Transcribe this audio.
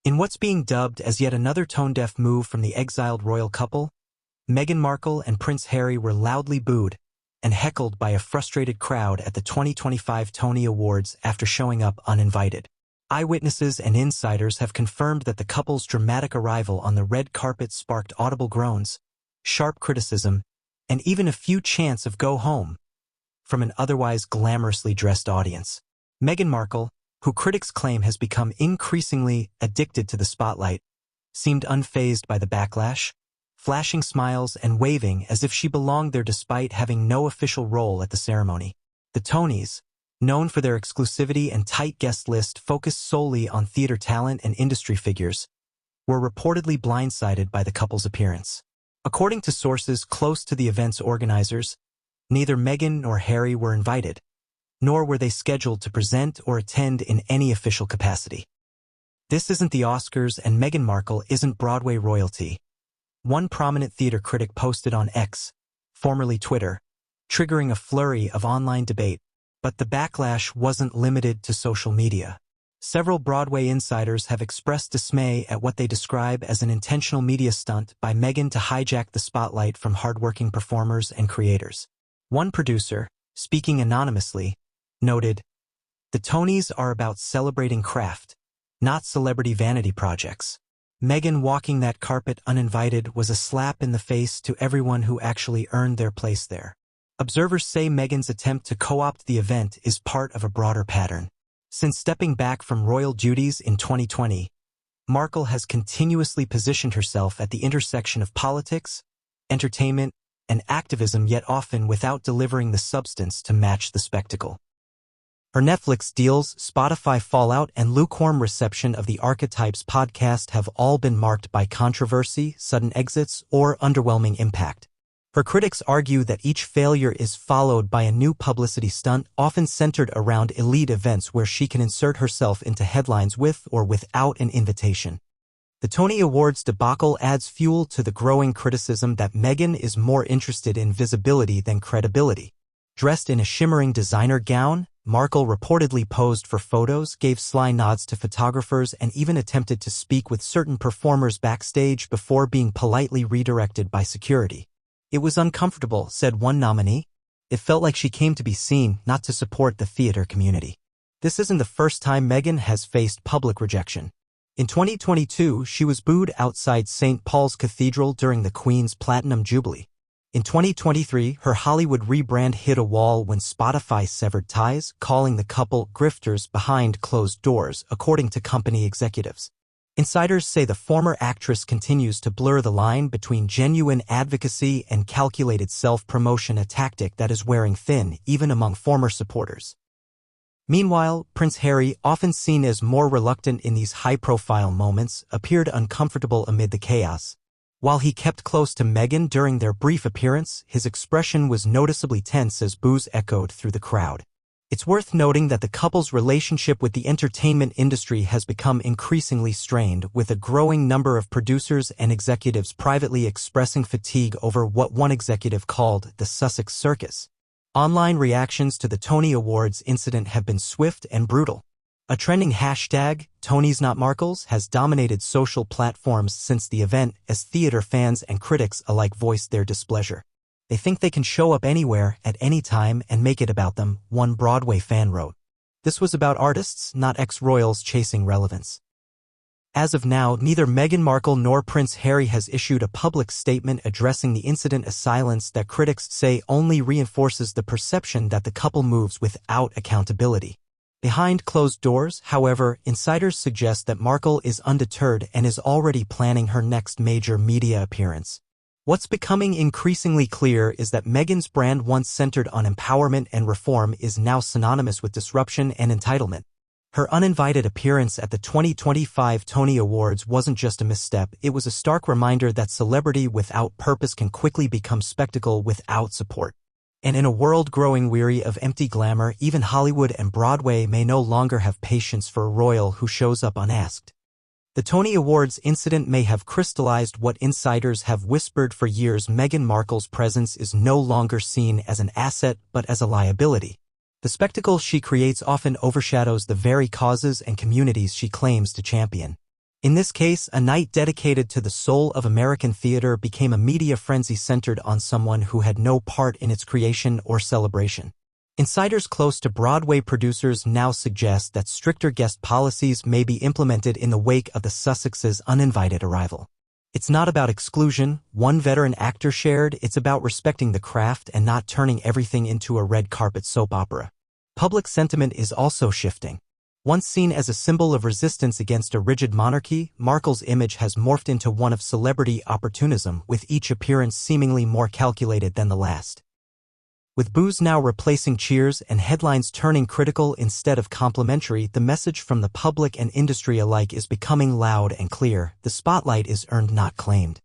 In what's being dubbed as yet another tone-deaf move from the exiled royal couple, Meghan Markle and Prince Harry were loudly booed and heckled by a frustrated crowd at the 2025 Tony Awards after showing up uninvited. Eyewitnesses and insiders have confirmed that the couple's dramatic arrival on the red carpet sparked audible groans, sharp criticism, and even a few chants of "go home" from an otherwise glamorously dressed audience. Meghan Markle, who critics claim has become increasingly addicted to the spotlight, seemed unfazed by the backlash, flashing smiles and waving as if she belonged there despite having no official role at the ceremony. The Tonys, known for their exclusivity and tight guest list focused solely on theater talent and industry figures, were reportedly blindsided by the couple's appearance. According to sources close to the event's organizers, neither Meghan nor Harry were invited, nor were they scheduled to present or attend in any official capacity. This isn't the Oscars, and Meghan Markle isn't Broadway royalty, one prominent theater critic posted on X, formerly Twitter, triggering a flurry of online debate. But the backlash wasn't limited to social media. Several Broadway insiders have expressed dismay at what they describe as an intentional media stunt by Meghan to hijack the spotlight from hardworking performers and creators. One producer, speaking anonymously, noted, "The Tonys are about celebrating craft, not celebrity vanity projects. Meghan walking that carpet uninvited was a slap in the face to everyone who actually earned their place there." Observers say Meghan's attempt to co-opt the event is part of a broader pattern. Since stepping back from royal duties in 2020, Markle has continuously positioned herself at the intersection of politics, entertainment, and activism, yet often without delivering the substance to match the spectacle. Her Netflix deals, Spotify fallout, and lukewarm reception of the Archetypes podcast have all been marked by controversy, sudden exits, or underwhelming impact. Her critics argue that each failure is followed by a new publicity stunt, often centered around elite events where she can insert herself into headlines with or without an invitation. The Tony Awards debacle adds fuel to the growing criticism that Meghan is more interested in visibility than credibility. Dressed in a shimmering designer gown, Markle reportedly posed for photos, gave sly nods to photographers, and even attempted to speak with certain performers backstage before being politely redirected by security. "It was uncomfortable," said one nominee. "It felt like she came to be seen, not to support the theater community." This isn't the first time Meghan has faced public rejection. In 2022, she was booed outside St. Paul's Cathedral during the Queen's Platinum Jubilee. In 2023, her Hollywood rebrand hit a wall when Spotify severed ties, calling the couple grifters behind closed doors, according to company executives. Insiders say the former actress continues to blur the line between genuine advocacy and calculated self-promotion, a tactic that is wearing thin even among former supporters. Meanwhile, Prince Harry, often seen as more reluctant in these high-profile moments, appeared uncomfortable amid the chaos. While he kept close to Meghan during their brief appearance, his expression was noticeably tense as boos echoed through the crowd. It's worth noting that the couple's relationship with the entertainment industry has become increasingly strained, with a growing number of producers and executives privately expressing fatigue over what one executive called the Sussex Circus. Online reactions to the Tony Awards incident have been swift and brutal. A trending hashtag, Tonys Not Markles, has dominated social platforms since the event, as theater fans and critics alike voiced their displeasure. "They think they can show up anywhere, at any time, and make it about them," one Broadway fan wrote. This was about artists, not ex-royals chasing relevance. As of now, neither Meghan Markle nor Prince Harry has issued a public statement addressing the incident, a silence that critics say only reinforces the perception that the couple moves without accountability. Behind closed doors, however, insiders suggest that Markle is undeterred and is already planning her next major media appearance. What's becoming increasingly clear is that Meghan's brand, once centered on empowerment and reform, is now synonymous with disruption and entitlement. Her uninvited appearance at the 2025 Tony Awards wasn't just a misstep, it was a stark reminder that celebrity without purpose can quickly become spectacle without support. And in a world growing weary of empty glamour, even Hollywood and Broadway may no longer have patience for a royal who shows up unasked. The Tony Awards incident may have crystallized what insiders have whispered for years: Meghan Markle's presence is no longer seen as an asset but as a liability. The spectacle she creates often overshadows the very causes and communities she claims to champion. In this case, a night dedicated to the soul of American theater became a media frenzy centered on someone who had no part in its creation or celebration. Insiders close to Broadway producers now suggest that stricter guest policies may be implemented in the wake of the Sussexes' uninvited arrival. It's not about exclusion, one veteran actor shared, it's about respecting the craft and not turning everything into a red carpet soap opera. Public sentiment is also shifting. Once seen as a symbol of resistance against a rigid monarchy, Markle's image has morphed into one of celebrity opportunism, with each appearance seemingly more calculated than the last. With boos now replacing cheers and headlines turning critical instead of complimentary, the message from the public and industry alike is becoming loud and clear: the spotlight is earned, not claimed.